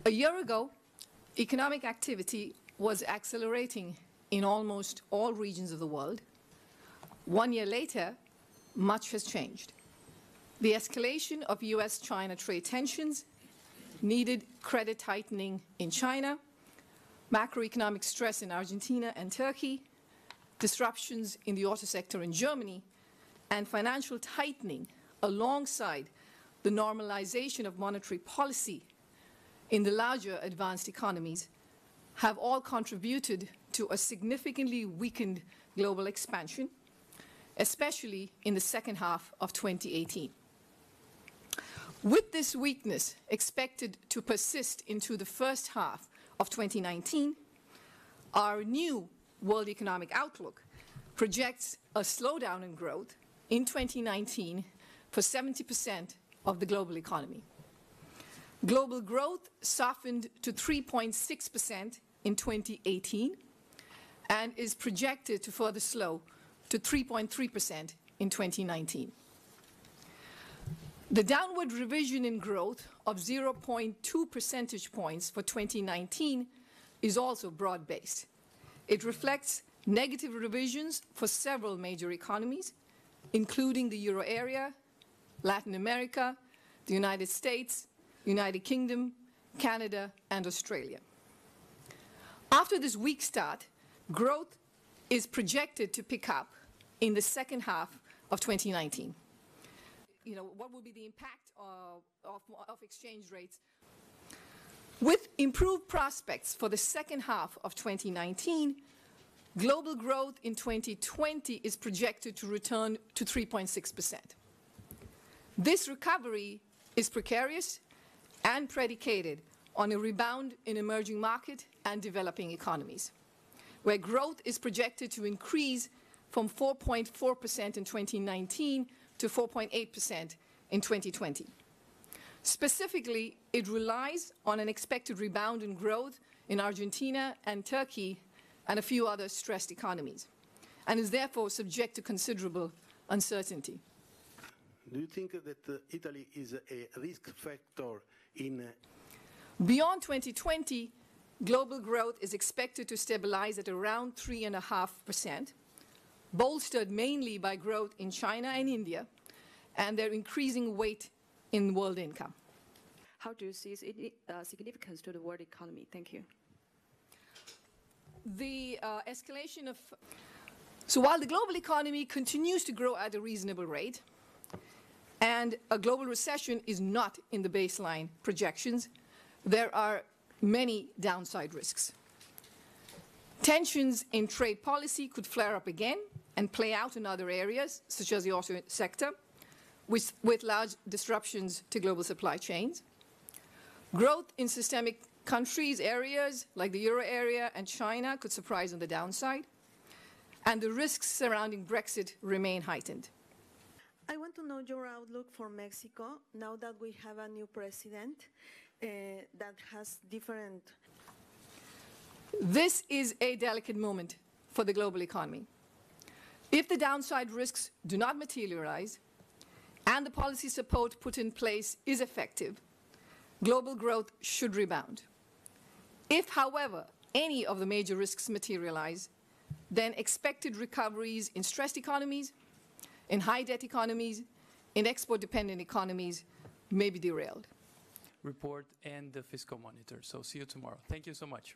A year ago, economic activity was accelerating in almost all regions of the world. 1 year later, much has changed. The escalation of US-China trade tensions, needed credit tightening in China, macroeconomic stress in Argentina and Turkey, disruptions in the auto sector in Germany, and financial tightening alongside the normalization of monetary policy in the larger advanced economies have all contributed to a significantly weakened global expansion, especially in the second half of 2018. With this weakness expected to persist into the first half of 2019, our new World Economic Outlook projects a slowdown in growth in 2019 for 70% of the global economy. Global growth softened to 3.6% in 2018 and is projected to further slow to 3.3% in 2019. The downward revision in growth of 0.2 percentage points for 2019 is also broad-based. It reflects negative revisions for several major economies, including the Euro area, Latin America, the United States, United Kingdom, Canada, and Australia. After this weak start, growth is projected to pick up in the second half of 2019. What will be the impact of exchange rates? With improved prospects for the second half of 2019, global growth in 2020 is projected to return to 3.6%. This recovery is precarious and predicated on a rebound in emerging market and developing economies, where growth is projected to increase from 4.4% in 2019 to 4.8% in 2020. Specifically, it relies on an expected rebound in growth in Argentina and Turkey and a few other stressed economies, and is therefore subject to considerable uncertainty. Do you think that Italy is a risk factor in... Beyond 2020, global growth is expected to stabilize at around 3.5%, bolstered mainly by growth in China and India and their increasing weight in world income. How do you see its significance to the world economy? Thank you. The escalation of... So while the global economy continues to grow at a reasonable rate, and a global recession is not in the baseline projections, there are many downside risks. Tensions in trade policy could flare up again and play out in other areas, such as the auto sector, with large disruptions to global supply chains. Growth in systemic countries, areas like the Euro area and China could surprise on the downside, and the risks surrounding Brexit remain heightened. I want to know your outlook for Mexico now that we have a new president that has different... This is a delicate moment for the global economy. If the downside risks do not materialize and the policy support put in place is effective, global growth should rebound. If, however, any of the major risks materialize, then expected recoveries in stressed economies, in high-debt economies, in export-dependent economies may be derailed. Report and the fiscal monitor. So see you tomorrow. Thank you so much.